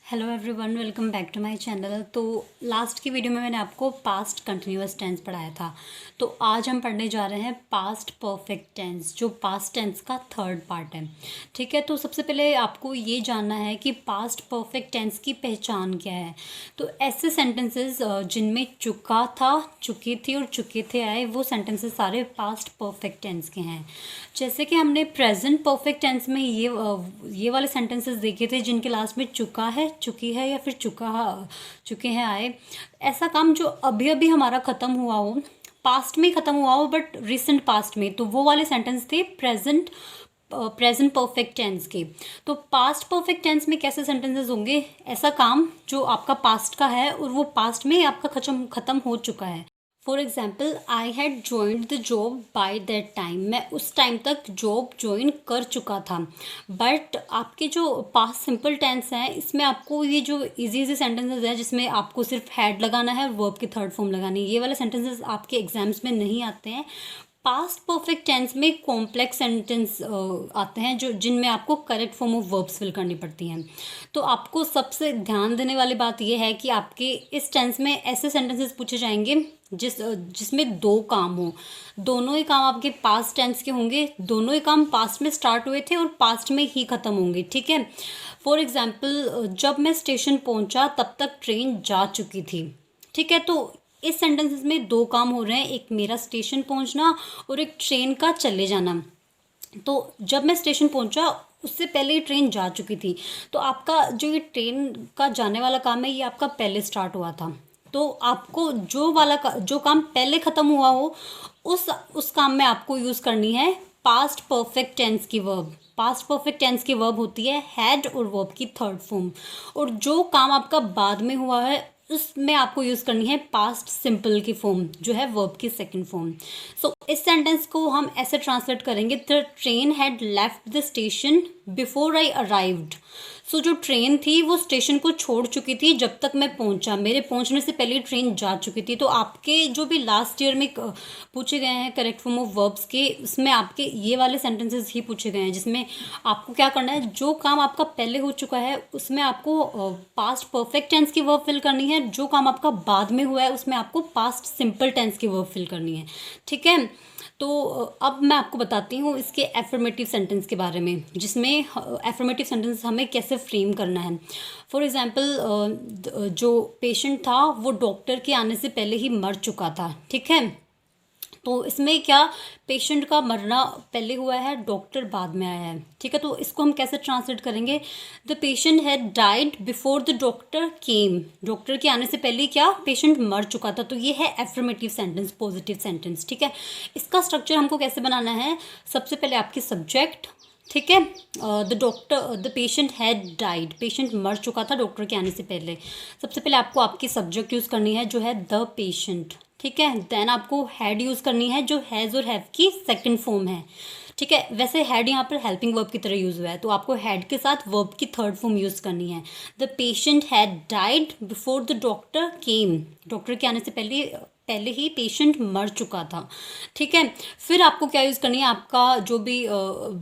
Hello everyone, welcome back to my channel. तो last की video में मैंने आपको पास्ट कंटिन्यूअस टेंस पढ़ाया था। तो आज हम पढ़ने जा रहे हैं पास्ट परफेक्ट टेंस, जो पास्ट टेंस का थर्ड पार्ट है। ठीक है, तो सबसे पहले आपको ये जानना है कि पास्ट परफेक्ट टेंस की पहचान क्या है। तो ऐसे सेंटेंसेस जिनमें चुका था, चुकी थी और चुके थे आए, वो सेंटेंसेस सारे पास्ट परफेक्ट टेंस के हैं। जैसे कि हमने प्रेजेंट परफेक्ट टेंस में ये वाले सेंटेंसेस देखे थे जिनके लास्ट में चुका है, चुकी है या फिर चुके हैं आए। ऐसा काम जो अभी अभी हमारा ख़त्म हुआ हो, पास्ट में ही ख़त्म हुआ हो बट रिसेंट पास्ट में, तो वो वाले सेंटेंस थे प्रेजेंट परफेक्ट टेंस के। तो पास्ट परफेक्ट टेंस में कैसे सेंटेंसेस होंगे? ऐसा काम जो आपका पास्ट का है और वो पास्ट में आपका ख़त्म हो चुका है। For example, I had joined the job by that time. मैं उस टाइम तक जॉब ज्वाइन कर चुका था। बट आपके जो पास्ट सिंपल टेंस हैं, इसमें आपको ये जो इजी सेंटेंसेस हैं जिसमें आपको सिर्फ हैड लगाना है और वर्ब की थर्ड फॉर्म लगानी है, ये वाले सेंटेंसेस आपके एग्जाम्स में नहीं आते हैं। पास्ट परफेक्ट टेंस में कॉम्प्लेक्स सेंटेंस आते हैं जो जिनमें आपको correct form of verbs fill करनी पड़ती हैं। तो आपको सबसे ध्यान देने वाली बात यह है कि आपके इस टेंस में ऐसे सेंटेंसेस पूछे जाएंगे जिसमें दो काम हो। दोनों ही काम आपके पास्ट टेंस के होंगे, दोनों ही काम पास्ट में स्टार्ट हुए थे और पास्ट में ही ख़त्म होंगे। ठीक है, फॉर एग्जाम्पल, जब मैं स्टेशन पहुंचा तब तक ट्रेन जा चुकी थी। ठीक है, तो इस सेंटेंसेस में दो काम हो रहे हैं, एक मेरा स्टेशन पहुंचना और एक ट्रेन का चले जाना। तो जब मैं स्टेशन पहुंचा उससे पहले ही ट्रेन जा चुकी थी। तो आपका जो ये ट्रेन का जाने वाला काम है, ये आपका पहले स्टार्ट हुआ था। तो आपको जो काम पहले ख़त्म हुआ हो उस काम में आपको यूज़ करनी है पास्ट परफेक्ट टेंस की वर्ब। पास्ट परफेक्ट टेंस की वर्ब होती है हैड और वर्ब की थर्ड फॉर्म। और जो काम आपका बाद में हुआ है उसमें आपको यूज़ करनी है पास्ट सिंपल की फॉर्म, जो है वर्ब की सेकंड फॉर्म। सो इस सेंटेंस को हम ऐसे ट्रांसलेट करेंगे, the train had left the station before I arrived. So जो ट्रेन थी वो स्टेशन को छोड़ चुकी थी जब तक मैं पहुंचा, मेरे पहुंचने से पहले ट्रेन जा चुकी थी। तो आपके जो भी लास्ट ईयर में पूछे गए हैं करेक्ट फॉर्म ऑफ वर्ब्स के, उसमें आपके ये वाले सेंटेंसेस ही पूछे गए हैं जिसमें आपको क्या करना है, जो काम आपका पहले हो चुका है उसमें आपको पास्ट परफेक्ट टेंस की वर्ब फिल करनी है। जो काम आपका बाद में हुआ है उसमें आपको पास्ट सिंपल टेंस की वर्ब फिल करनी है। ठीक है, तो अब मैं आपको बताती हूँ इसके एफर्मेटिव सेंटेंस के बारे में, जिसमें एफर्मेटिव सेंटेंस हमें कैसे फ्रेम करना है। फॉर एग्जांपल, जो पेशेंट था वो डॉक्टर के आने से पहले ही मर चुका था। ठीक है, तो इसमें क्या, पेशेंट का मरना पहले हुआ है, डॉक्टर बाद में आया है। ठीक है, तो इसको हम कैसे ट्रांसलेट करेंगे, the patient had died before the doctor came. Doctor के आने से पहले क्या, पेशेंट मर चुका था। तो ये है एफर्मेटिव सेंटेंस, पॉजिटिव सेंटेंस। ठीक है, इसका स्ट्रक्चर हमको कैसे बनाना है, सबसे पहले आपकी सब्जेक्ट। ठीक है, the patient had died, patient मर चुका था डॉक्टर के आने से पहले। सबसे पहले आपको आपकी सब्जेक्ट यूज़ करनी है जो है द पेशेंट। ठीक है, देन आपको हैड यूज़ करनी है जो हैज़ और हैव की सेकंड फॉर्म है। ठीक है, वैसे हैड यहाँ पर हेल्पिंग वर्ब की तरह यूज़ हुआ है, तो आपको हैड के साथ वर्ब की थर्ड फॉर्म यूज़ करनी है। The patient had died before the doctor came. Doctor के आने से पहले ही पेशेंट मर चुका था। ठीक है, फिर आपको क्या यूज़ करनी है, आपका जो भी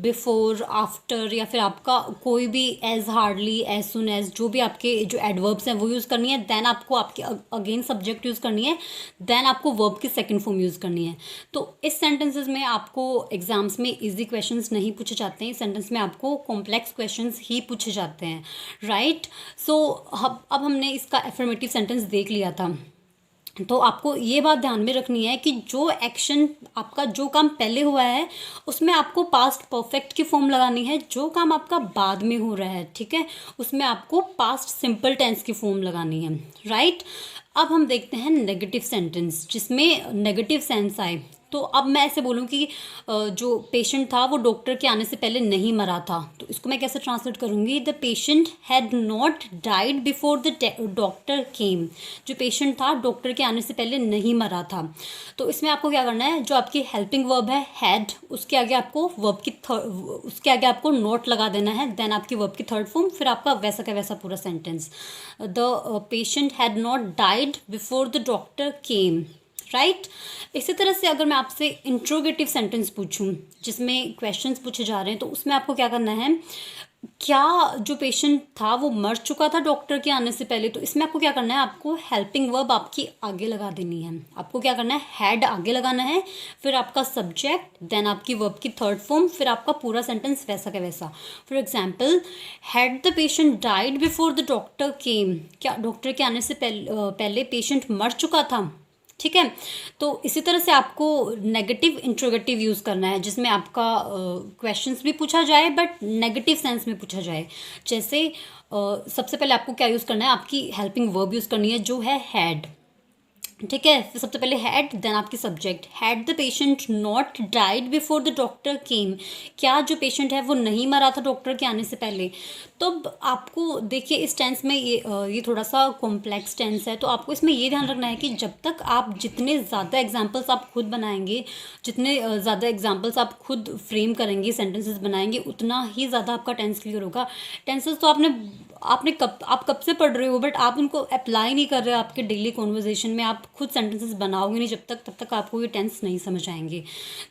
बिफोर, आफ्टर या फिर आपका कोई भी as hardly, as soon as, जो भी आपके जो एडवर्ब्स हैं वो यूज़ करनी है। देन आपको आपके अगेन सब्जेक्ट यूज़ करनी है। देन आपको वर्ब की सेकंड फॉर्म यूज़ करनी है। तो इस सेंटेंसेस में आपको एग्जाम्स में इजी क्वेश्चंस नहीं पूछे जाते हैं, इस सेंटेंस में आपको कॉम्प्लेक्स क्वेश्चंस ही पूछे जाते हैं। राइट, सो अब हमने इसका एफर्मेटिव सेंटेंस देख लिया था। तो आपको ये बात ध्यान में रखनी है कि जो एक्शन आपका, जो काम पहले हुआ है उसमें आपको पास्ट परफेक्ट की फॉर्म लगानी है। जो काम आपका बाद में हो रहा है, ठीक है, उसमें आपको पास्ट सिंपल टेंस की फॉर्म लगानी है। राइट, अब हम देखते हैं नेगेटिव सेंटेंस जिसमें नेगेटिव सेंस आए। तो अब मैं ऐसे बोलूँ कि जो पेशेंट था वो डॉक्टर के आने से पहले नहीं मरा था, तो इसको मैं कैसे ट्रांसलेट करूँगी, the patient had not died before the doctor केम। जो पेशेंट था डॉक्टर के आने से पहले नहीं मरा था। तो इसमें आपको क्या करना है, जो आपकी हेल्पिंग वर्ब है हैड, उसके आगे आपको उसके आगे आपको नॉट लगा देना है। देन आपकी वर्ब की थर्ड फॉर्म, फिर आपका वैसा का वैसा पूरा sentence, the patient had not died before the doctor came. Right, इसी तरह से अगर मैं आपसे इंट्रोगेटिव सेंटेंस पूछूं जिसमें क्वेश्चंस पूछे जा रहे हैं, तो उसमें आपको क्या करना है, क्या जो पेशेंट था वो मर चुका था डॉक्टर के आने से पहले? तो इसमें आपको क्या करना है, आपको हेल्पिंग वर्ब आपकी आगे लगा देनी है। आपको क्या करना है, हैड आगे लगाना है, फिर आपका सब्जेक्ट, देन आपकी वर्ब की थर्ड फॉर्म, फिर आपका पूरा सेंटेंस वैसा का वैसा। For example, had the patient died before the doctor केम, क्या डॉक्टर के आने से पहले पेशेंट मर चुका था? ठीक है। तो इसी तरह से आपको नेगेटिव इंट्रोगेटिव यूज़ करना है, जिसमें आपका क्वेश्चंस भी पूछा जाए बट नेगेटिव सेंस में पूछा जाए। जैसे सबसे पहले आपको क्या यूज़ करना है, आपकी हेल्पिंग वर्ब यूज़ करनी है जो है हैड। ठीक है, फिर सबसे पहले हैड, देन आपकी subject. Had the patient not died before the doctor केम, क्या जो पेशेंट है वो नहीं मरा था डॉक्टर के आने से पहले? तो अब आपको देखिए इस टेंस में ये थोड़ा सा कॉम्प्लेक्स टेंस है, तो आपको इसमें ये ध्यान रखना है कि जब तक आप जितने ज़्यादा एग्जाम्पल्स आप खुद बनाएंगे, जितने ज़्यादा एग्जाम्पल्स आप खुद फ्रेम करेंगे, सेंटेंसेस बनाएंगे, उतना ही ज़्यादा आपका टेंस क्लियर होगा। टेंसेस तो आप कब से पढ़ रहे हो, बट आप उनको अप्लाई नहीं कर रहे हो आपके डेली कॉन्वर्जेशन में, आप खुद सेंटेंसेस बनाओगे नहीं तब तक आपको ये टेंस नहीं समझ आएंगे।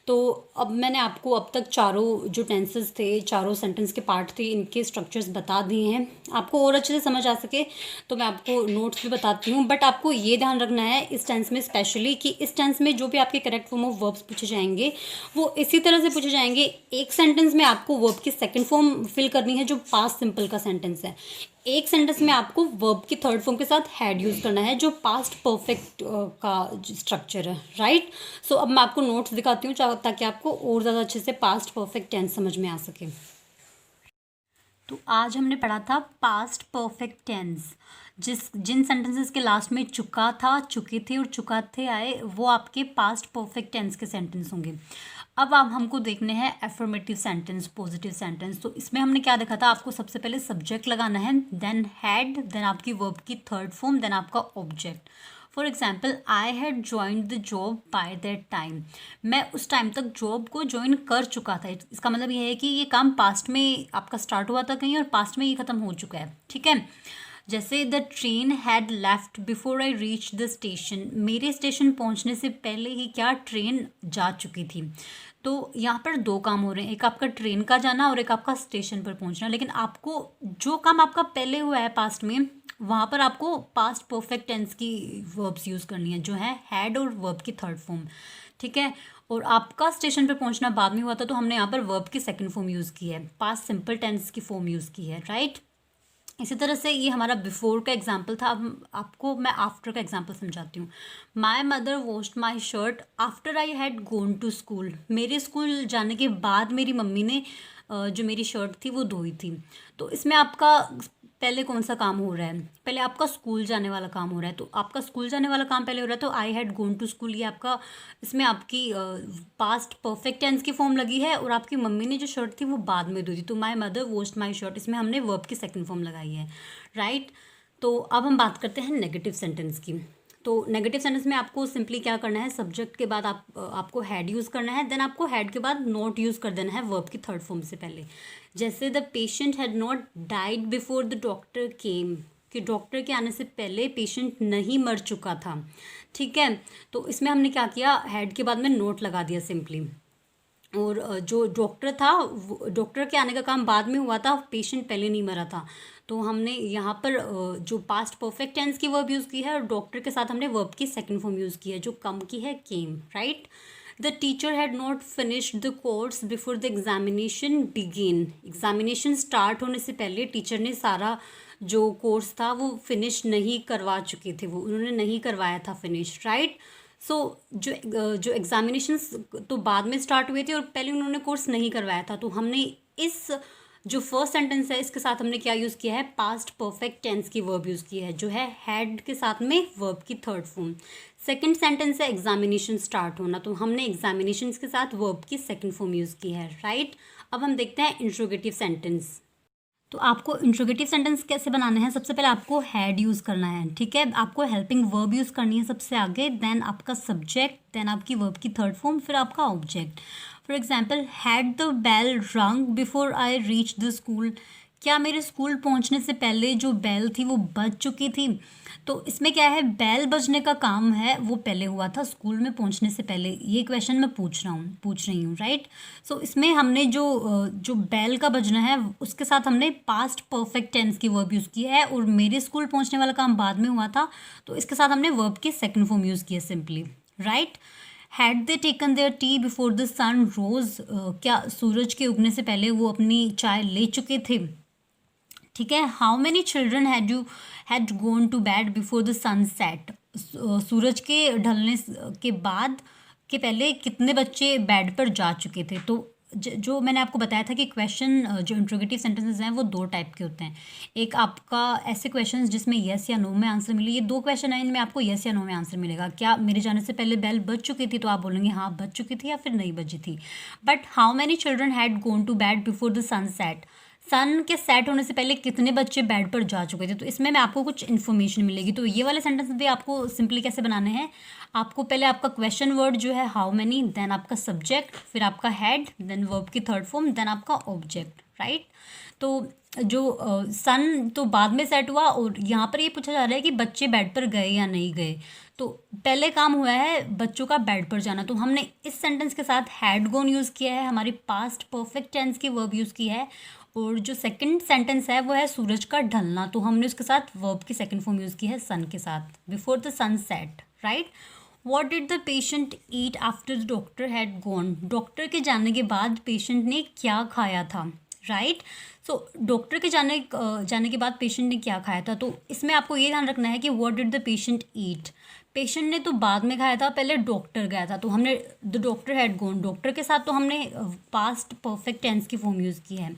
तो अब मैंने आपको अब तक चारों जो टेंसेस थे, चारों सेंटेंस के पार्ट थे, इनके स्ट्रक्चर्स बता दिए हैं। आपको और अच्छे से समझ आ सके तो मैं आपको नोट्स भी बताती हूँ, बट आपको ये ध्यान रखना है इस टेंस में स्पेशली कि इस टेंस में जो भी आपके करेक्ट फॉर्म ऑफ वर्ब्स पूछे जाएंगे वो इसी तरह से पूछे जाएंगे। एक सेंटेंस में आपको वर्ब की सेकंड फॉर्म फिल करनी है जो पास्ट सिंपल का सेंटेंस है। एक सेंटेंस में आपको वर्ब की थर्ड फॉर्म के साथ हैड यूज़ करना है जो पास्ट परफेक्ट का स्ट्रक्चर है, राइट। सो अब मैं आपको नोट्स दिखाती हूँ ताकि आपको और ज़्यादा अच्छे से पास्ट परफेक्ट टेंस समझ में आ सके। तो आज हमने पढ़ा था पास्ट परफेक्ट टेंस। जिन सेंटेंसेस के लास्ट में चुका था, चुके थे और चुका थे आए, वो आपके पास्ट परफेक्ट टेंस के सेंटेंस होंगे। अब आप हमको देखने हैं एफर्मेटिव सेंटेंस, पॉजिटिव सेंटेंस। तो इसमें हमने क्या देखा था, आपको सबसे पहले सब्जेक्ट लगाना है, देन हैड, देन आपकी वर्ब की थर्ड फॉर्म, देन आपका object. For example, I had joined the job by that time, मैं उस टाइम तक जॉब को ज्वाइन कर चुका था। इसका मतलब ये है कि ये काम पास्ट में आपका स्टार्ट हुआ था कहीं और पास्ट में ये ख़त्म हो चुका है। ठीक है। जैसे the train had left before I reach the station, मेरे स्टेशन पहुंचने से पहले ही क्या ट्रेन जा चुकी थी। तो यहाँ पर दो काम हो रहे हैं, एक आपका ट्रेन का जाना और एक आपका स्टेशन पर पहुंचना। लेकिन आपको जो काम आपका पहले हुआ है पास्ट में, वहाँ पर आपको पास्ट परफेक्ट टेंस की वर्ब्स यूज़ करनी है जो है हैड और वर्ब की थर्ड फॉर्म। ठीक है। और आपका स्टेशन पर पहुंचना बाद में हुआ था तो हमने यहाँ पर वर्ब की सेकंड फॉर्म यूज़ की है, पास्ट सिंपल टेंस की फॉर्म यूज़ की है, राइट। इसी तरह से ये हमारा बिफोर का एग्जाम्पल था। अब आपको मैं आफ्टर का एग्जाम्पल समझाती हूँ। My mother washed my shirt after I had gone to school, मेरे स्कूल जाने के बाद मेरी मम्मी ने जो मेरी शर्ट थी वो धोई थी। तो इसमें आपका पहले कौन सा काम हो रहा है, पहले आपका स्कूल जाने वाला काम हो रहा है। तो आपका स्कूल जाने वाला काम पहले हो रहा है, तो I had gone to school, ये आपका इसमें आपकी पास्ट परफेक्ट टेंस की फॉर्म लगी है और आपकी मम्मी ने जो शर्ट थी वो बाद में धोई थी। तो माई मदर वॉश्ड माई शर्ट, इसमें हमने वर्ब की सेकंड फॉर्म लगाई है, राइट। तो अब हम बात करते हैं नेगेटिव सेंटेंस की। तो नेगेटिव सेंटेंस में आपको सिंपली क्या करना है, सब्जेक्ट के बाद आपको हैड यूज़ करना है, देन आपको हैड के बाद नॉट यूज़ कर देना है वर्ब की थर्ड फॉर्म से पहले। जैसे the patient had not died before the doctor केम, कि डॉक्टर के आने से पहले पेशेंट नहीं मर चुका था। ठीक है। तो इसमें हमने क्या किया, हैड के बाद में नोट लगा दिया सिंपली। और जो डॉक्टर था, डॉक्टर के आने का काम बाद में हुआ था, पेशेंट पहले नहीं मरा था। तो हमने यहाँ पर जो पास्ट परफेक्ट टेंस की वर्ब यूज़ की है और डॉक्टर के साथ हमने वर्ब की सेकंड फॉर्म यूज़ की है जो कम की है, came, right. The teacher had not finished the course before the examination begin, examination start होने से पहले टीचर ने सारा जो कोर्स था वो फिनिश नहीं करवा चुके थे, वो उन्होंने नहीं करवाया था फिनिश, राइट। सो जो एग्जामिनेशंस तो बाद में स्टार्ट हुए थे और पहले उन्होंने कोर्स नहीं करवाया था। तो हमने इस जो फर्स्ट सेंटेंस है इसके साथ हमने क्या यूज़ किया है, पास्ट परफेक्ट टेंस की वर्ब यूज़ की है जो है हैड के साथ में वर्ब की थर्ड फॉर्म। सेकंड सेंटेंस है एग्जामिनेशन स्टार्ट होना, तो हमने एग्जामिनेशन के साथ वर्ब की सेकंड फॉर्म यूज़ की है, राइट। अब हम देखते हैं इंट्रोगेटिव सेंटेंस। तो आपको इंट्रोगेटिव सेंटेंस कैसे बनाना है, सबसे पहले आपको हैड यूज़ करना है। ठीक है। आपको हेल्पिंग वर्ब यूज़ करनी है सबसे आगे, देन आपका सब्जेक्ट, देन आपकी वर्ब की थर्ड फॉर्म, फिर आपका object. For example, had the bell rang before I reach the school, क्या मेरे स्कूल पहुंचने से पहले जो बेल थी वो बज चुकी थी। तो इसमें क्या है, बेल बजने का काम है वो पहले हुआ था स्कूल में पहुंचने से पहले, ये क्वेश्चन मैं पूछ रही हूँ, राइट। सो इसमें हमने जो बेल का बजना है उसके साथ हमने पास्ट परफेक्ट टेंस की वर्ब यूज़ की है, और मेरे स्कूल पहुंचने वाला काम बाद में हुआ था, तो इसके साथ हमने वर्ब की सेकंड फॉर्म यूज़ की है simply, right. Had they taken their tea before the sun rose, क्या सूरज के उगने से पहले वो अपनी चाय ले चुके थे। ठीक है। How many children had gone to bed before the sun set, सूरज के ढलने के बाद के पहले कितने बच्चे बेड पर जा चुके थे। तो जो मैंने आपको बताया था कि क्वेश्चन जो इंट्रोगेटिव सेंटेंसेस हैं वो दो टाइप के होते हैं। एक आपका ऐसे क्वेश्चंस जिसमें येस या नो में आंसर मिले, ये दो क्वेश्चन है, इनमें आपको येस या नो में आंसर मिलेगा। क्या मेरे जाने से पहले बेल बज चुकी थी, तो आप बोलेंगे हाँ बज चुकी थी या फिर नहीं बजी थी। But how many children had gone to bed before the sun set, sun के सेट होने से पहले कितने बच्चे बेड पर जा चुके थे। तो इसमें मैं आपको कुछ इन्फॉर्मेशन मिलेगी। तो ये वाले सेंटेंस भी आपको सिंपली कैसे बनाने हैं, आपको पहले आपका क्वेश्चन वर्ड जो है हाउ मैनी, देन आपका सब्जेक्ट, फिर आपका हेड, देन वर्ब की थर्ड फॉर्म, देन आपका ऑब्जेक्ट, राइट। तो जो सन तो बाद में सेट हुआ, और यहाँ पर ये पूछा जा रहा है कि बच्चे बेड पर गए या नहीं गए। तो पहले काम हुआ है बच्चों का बेड पर जाना, तो हमने इस सेंटेंस के साथ हैड गोन यूज़ किया है, हमारी पास्ट परफेक्ट टेंस की वर्ब यूज़ की है। और जो सेकंड सेंटेंस है वो है सूरज का ढलना, तो हमने उसके साथ वर्ब की सेकंड फॉर्म यूज़ की है सन के साथ, before the sun set, right. What did the patient eat after the doctor had gone, doctor के जाने के बाद पेशेंट ने क्या खाया था, राइट। सो डॉक्टर के जाने के बाद पेशेंट ने क्या खाया था। तो इसमें आपको ये ध्यान रखना है कि what did the patient eat, patient ने तो बाद में खाया था, पहले डॉक्टर गया था, तो हमने the doctor had gone, doctor के साथ तो हमने पास्ट परफेक्ट टेंस की फॉर्म यूज़ की है,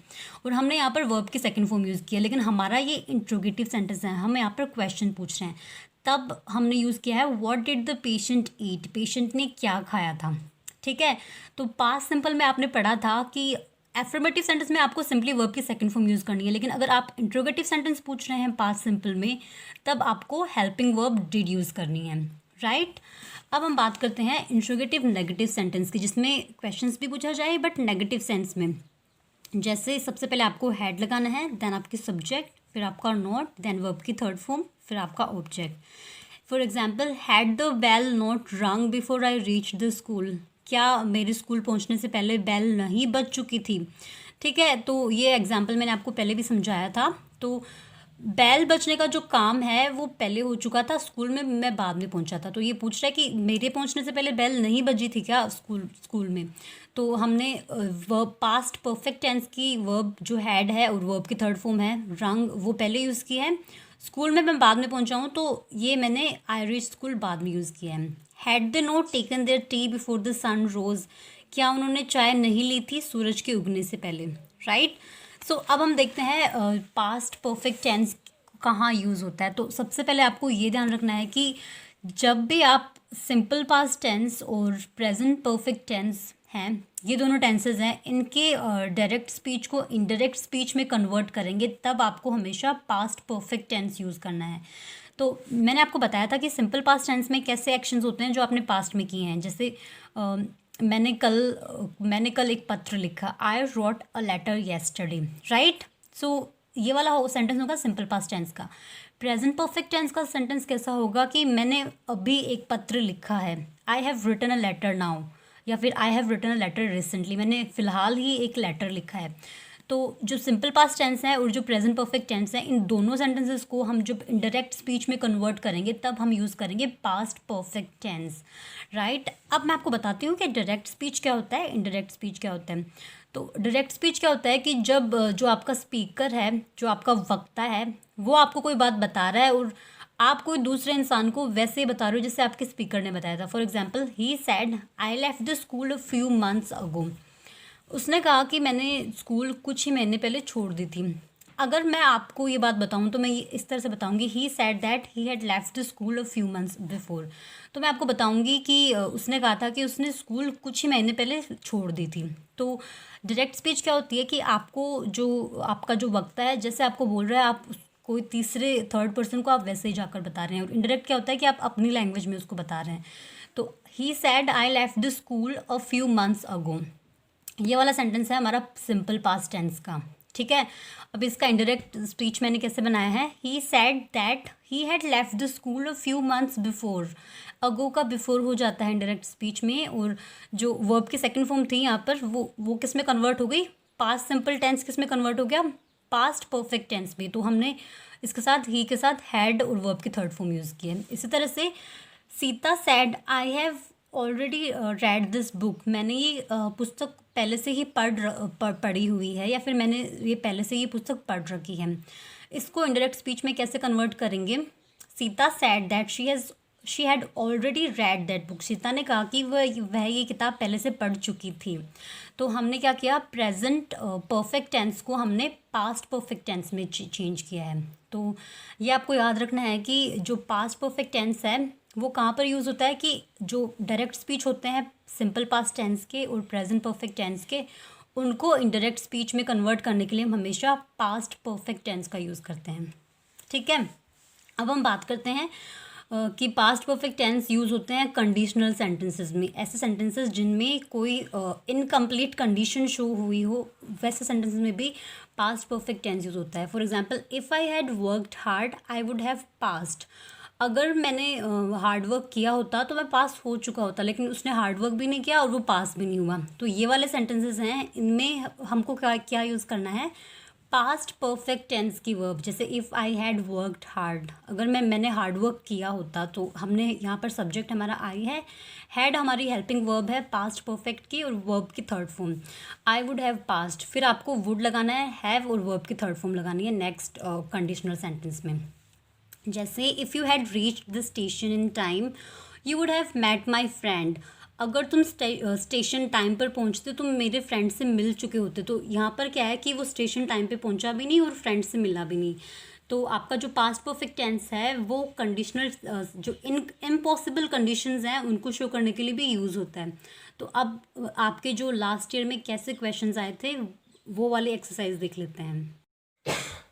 और हमने यहाँ पर वर्ब की सेकंड फॉर्म यूज़ की है। लेकिन हमारा ये इंट्रोगेटिव सेंटेंस है, हम यहाँ पर क्वेश्चन पूछ रहे हैं, तब हमने यूज़ किया है what did the patient eat, patient ने क्या खाया था। ठीक है। तो पास्ट सिंपल में आपने पढ़ा था कि एफर्मेटिव सेंटेंस में आपको सिंपली वर्ब की सेकंड फॉर्म यूज़ करनी है, लेकिन अगर आप इंट्रोगेटिव सेंटेंस पूछ रहे हैं पास्ट सिंपल में, तब आपको हेल्पिंग वर्ब डिड यूज़ करनी है, राइट। अब हम बात करते हैं इंट्रोगेटिव नेगेटिव सेंटेंस की, जिसमें क्वेश्चंस भी पूछा जाए बट नेगेटिव सेंस में। जैसे सबसे पहले आपको हैड लगाना है, देन आपकी सब्जेक्ट, फिर आपका नॉट, देन वर्ब की थर्ड फॉर्म, फिर आपका object. For example, had the bell not rung before I reach the school, क्या मेरे स्कूल पहुंचने से पहले बेल नहीं बज चुकी थी। ठीक है। तो ये एग्जाम्पल मैंने आपको पहले भी समझाया था। तो बेल बजने का जो काम है वो पहले हो चुका था स्कूल में, मैं बाद में पहुंचा था। तो ये पूछ रहा है कि मेरे पहुंचने से पहले बेल नहीं बजी थी क्या स्कूल में। तो हमने वर्ब पास्ट परफेक्ट टेंस की वर्ब जो हैड है और वर्ब की थर्ड फॉर्म है रंग, वो पहले यूज़ की है। स्कूल में मैं बाद में पहुंचा हूँ, तो ये मैंने आई रीच स्कूल बाद में यूज़ किया है। Had they not taken their tea before the sun rose, क्या उन्होंने चाय नहीं ली थी सूरज के उगने से पहले, राइट। सो अब हम देखते हैं पास्ट परफेक्ट टेंस कहाँ यूज़ होता है। तो सबसे पहले आपको ये ध्यान रखना है कि जब भी आप सिंपल पास्ट टेंस और प्रेजेंट परफेक्ट टेंस हैं, ये दोनों टेंसेज हैं, इनके डायरेक्ट स्पीच को इनडायरेक्ट स्पीच में कन्वर्ट करेंगे, तब आपको हमेशा पास्ट परफेक्ट टेंस यूज़ करना है। तो मैंने आपको बताया था कि सिंपल पास्ट टेंस में कैसे एक्शंस होते हैं जो आपने पास्ट में किए हैं। जैसे मैंने कल एक पत्र लिखा, I wrote a letter yesterday, right. So ये वाला सेंटेंस होगा सिंपल पास्ट टेंस का। प्रेजेंट परफेक्ट टेंस का सेंटेंस कैसा होगा कि मैंने अभी एक पत्र लिखा है, I have written a letter now, या फिर I have written a letter recently, मैंने फ़िलहाल ही एक लेटर लिखा है। तो जो सिंपल पास्ट टेंस है और जो प्रेजेंट परफेक्ट टेंस है, इन दोनों सेंटेंसेस को हम जब इंडायरेक्ट स्पीच में कन्वर्ट करेंगे तब हम यूज़ करेंगे पास्ट परफेक्ट टेंस, राइट। अब मैं आपको बताती हूँ कि डायरेक्ट स्पीच क्या होता है, इनडायरेक्ट स्पीच क्या होता है। तो डायरेक्ट स्पीच क्या होता है कि जब जो आपका स्पीकर है, जो आपका वक्ता है, वो आपको कोई बात बता रहा है और आप कोई दूसरे इंसान को वैसे ही बता रहे हो जैसे आपके स्पीकर ने बताया था। For example, he said I left the school a few months अगो, उसने कहा कि मैंने स्कूल कुछ ही महीने पहले छोड़ दी थी। अगर मैं आपको ये बात बताऊं तो मैं ये इस तरह से बताऊंगी, he said that he had left the school a few months before. तो मैं आपको बताऊंगी कि उसने कहा था कि उसने स्कूल कुछ ही महीने पहले छोड़ दी थी। तो डायरेक्ट स्पीच क्या होती है कि आपको जो आपका जो वक्ता है जैसे आपको बोल रहा है, आप कोई तीसरे थर्ड पर्सन को आप वैसे ही जाकर बता रहे हैं। और इनडायरेक्ट क्या होता है कि आप अपनी लैंग्वेज में उसको बता रहे हैं। तो he said I left the school a few months ago, ये वाला सेंटेंस है हमारा सिंपल पास्ट टेंस का। ठीक है। अब इसका इंडायरेक्ट स्पीच मैंने कैसे बनाया है, he said that he had left the school a few months before. Ago का बिफोर हो जाता है इंडायरेक्ट स्पीच में, और जो वर्ब की सेकंड फॉर्म थी यहाँ पर वो किस में कन्वर्ट हो गई, पास्ट सिंपल टेंस किस में कन्वर्ट हो गया, पास्ट परफेक्ट टेंस में। तो हमने इसके साथ ही के साथ हैड और वर्ब की थर्ड फॉर्म यूज़ की है। इसी तरह से Sita sad I have already read this book, मैंने ये पुस्तक पहले से ही पढ़ी हुई है, या फिर मैंने ये पहले से ये पुस्तक पढ़ रखी है। इसको इंडायरेक्ट स्पीच में कैसे कन्वर्ट करेंगे, Sita sad that she had already read that book, Sita ने कहा कि वह ये किताब पहले से पढ़ चुकी थी। तो हमने क्या किया, प्रेजेंट परफेक्ट टेंस को हमने पास्ट परफेक्ट टेंस में चेंज किया है। तो ये आपको याद रखना है कि जो पास्ट परफेक्ट टेंस है वो कहाँ पर यूज़ होता है, कि जो डायरेक्ट स्पीच होते हैं सिंपल पास्ट टेंस के और प्रेजेंट परफेक्ट टेंस के, उनको इनडायरेक्ट स्पीच में कन्वर्ट करने के लिए हम हमेशा पास्ट परफेक्ट टेंस का यूज़ करते हैं। ठीक है, अब हम बात करते हैं कि पास्ट परफेक्ट टेंस यूज़ होते हैं कंडीशनल सेंटेंसेस में, ऐसे सेंटेंसेस जिनमें कोई इनकम्प्लीट कंडीशन शो हुई हो, वैसे सेंटेंसेस में भी पास्ट परफेक्ट टेंस यूज़ होता है। For example, if I had worked hard I would have past, अगर मैंने हार्ड वर्क किया होता तो मैं पास हो चुका होता, लेकिन उसने हार्ड वर्क भी नहीं किया और वो पास भी नहीं हुआ। तो ये वाले सेंटेंसेस हैं, इनमें हमको क्या यूज़ करना है, पास्ट परफेक्ट टेंस की वर्ब। जैसे if I had worked hard, अगर मैंने हार्ड वर्क किया होता, तो हमने यहाँ पर सब्जेक्ट हमारा आई है, हैड हमारी हेल्पिंग वर्ब है पास्ट परफेक्ट की और वर्ब की third form, I would have past, फिर आपको वुड लगाना है, हैव और वर्ब की थर्ड फॉर्म लगानी है नेक्स्ट कंडीशनल सेंटेंस में। जैसे if you had reached the station in time you would have met my friend, अगर तुम स्टेशन टाइम पर पहुंचते तुम मेरे फ्रेंड से मिल चुके होते। तो यहाँ पर क्या है कि वो स्टेशन टाइम पे पहुंचा भी नहीं और फ्रेंड से मिला भी नहीं। तो आपका जो पास्ट परफेक्ट टेंस है वो कंडीशनल जो इम्पॉसिबल कंडीशंस हैं उनको शो करने के लिए भी यूज़ होता है। तो अब आपके जो लास्ट ईयर में कैसे क्वेश्चंस आए थे वो वाली एक्सरसाइज देख लेते हैं।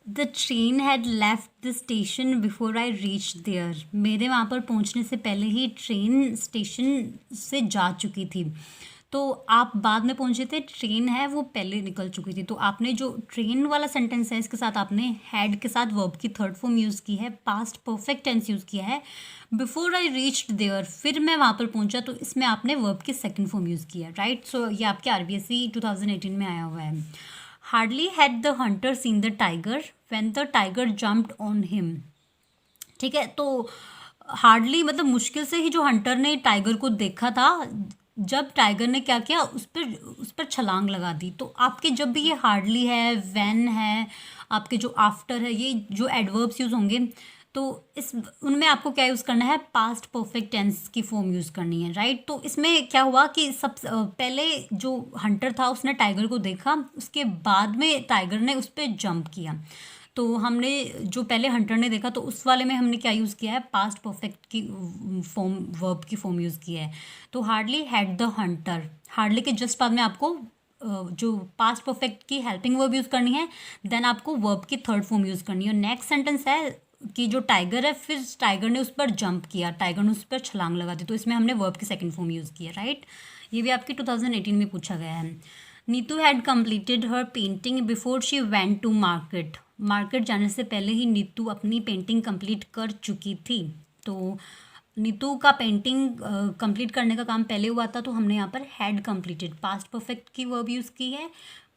The train had left the station before I reach there, मेरे वहाँ पर पहुँचने से पहले ही ट्रेन स्टेशन से जा चुकी थी। तो आप बाद में पहुँचे थे, ट्रेन है वो पहले निकल चुकी थी। तो आपने जो ट्रेन वाला सेंटेंस है इसके साथ आपने हैड के साथ वर्ब की थर्ड फॉर्म यूज़ की है, पास्ट परफेक्ट टेंस यूज़ किया है, बिफोर आई रीच्ड देयर फिर मैं वहाँ पर पहुँचा, तो इसमें आपने वर्ब की सेकेंड फॉर्म यूज़ किया है, राइट। सो ये आपके RBSE 2018 में आया हुआ है। Hardly had the Hunter seen the tiger when the tiger jumped on him, ठीक है। तो हार्डली मतलब मुश्किल से ही जो हंटर ने टाइगर को देखा था, जब टाइगर ने क्या किया उस पर छलांग लगा दी। तो आपके जब भी ये हार्डली है, व्हेन है, आपके जो आफ्टर है, ये जो एडवर्ब्स यूज़ होंगे तो उनमें आपको क्या यूज़ करना है, पास्ट परफेक्ट टेंस की फॉर्म यूज़ करनी है, राइट। तो इसमें क्या हुआ कि पहले जो हंटर था उसने टाइगर को देखा, उसके बाद में टाइगर ने उस पर जंप किया। तो हमने जो पहले हंटर ने देखा तो उस वाले में हमने क्या यूज़ किया है, पास्ट परफेक्ट की फॉर्म, वर्ब की फॉर्म यूज़ की है। तो hardly had the Hunter, hardly के जस्ट बाद में आपको जो पास्ट परफेक्ट की हेल्पिंग वर्ब यूज़ करनी है, देन आपको वर्ब की थर्ड फॉर्म यूज़ करनी है। नेक्स्ट सेंटेंस है कि जो टाइगर है, फिर टाइगर ने उस पर जंप किया, टाइगर ने उस पर छलांग लगा दी, तो इसमें हमने वर्ब की सेकंड फॉर्म यूज़ की है, राइट। ये भी आपकी 2018 में पूछा गया है। Neetu had completed her painting before she went to market, market जाने से पहले ही नीतू अपनी पेंटिंग कंप्लीट कर चुकी थी। तो नीतू का पेंटिंग कंप्लीट करने का काम पहले हुआ था, तो हमने यहाँ पर हैड कंप्लीटेड पास्ट परफेक्ट की वर्ब यूज़ की है।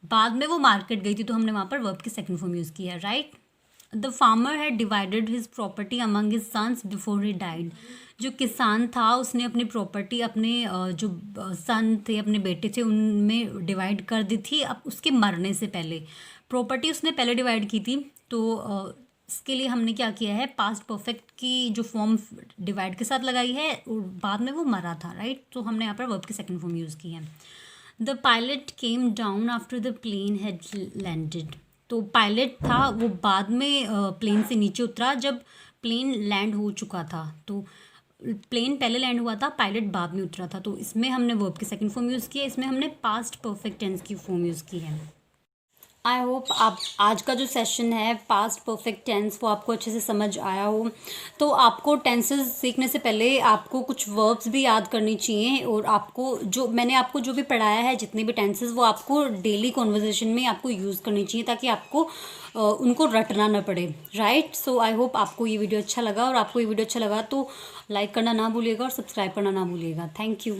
बाद में वो मार्केट गई थी तो हमने वहाँ पर वर्ब की सेकंड फॉर्म यूज़ की है, राइट। The farmer had divided his property among his sons before he died, जो किसान था उसने अपनी प्रॉपर्टी अपने जो सन थे, अपने बेटे थे, उनमें डिवाइड कर दी थी अब उसके मरने से पहले। प्रॉपर्टी उसने पहले डिवाइड की थी, तो इसके लिए हमने क्या किया है, पास्ट परफेक्ट की जो फॉर्म डिवाइड के साथ लगाई है और बाद में वो मरा था, राइट। तो हमने यहाँ पर वर्ब की सेकंड फॉर्म यूज़ की है। The pilot came down after the plane had landed, तो पायलट था वो बाद में प्लेन से नीचे उतरा जब प्लेन लैंड हो चुका था। तो प्लेन पहले लैंड हुआ था, पायलट बाद में उतरा था, तो इसमें हमने वर्ब की सेकंड फॉर्म यूज़ की है, इसमें हमने पास्ट परफेक्ट टेंस की फॉर्म यूज़ की है। आई होप आप आज का जो सेशन है पास्ट परफेक्ट टेंस वो आपको अच्छे से समझ आया हो। तो आपको टेंसेस सीखने से पहले आपको कुछ वर्ब्स भी याद करनी चाहिए, और आपको जो मैंने आपको जो भी पढ़ाया है जितने भी टेंसेस वो आपको डेली कॉन्वर्जेसन में आपको यूज़ करनी चाहिए, ताकि आपको उनको रटना ना पड़े। राइट, सो आई होप आपको ये वीडियो अच्छा लगा, और आपको ये वीडियो अच्छा लगा तो लाइक करना ना भूलिएगा और सब्सक्राइब करना ना भूलिएगा। Thank you.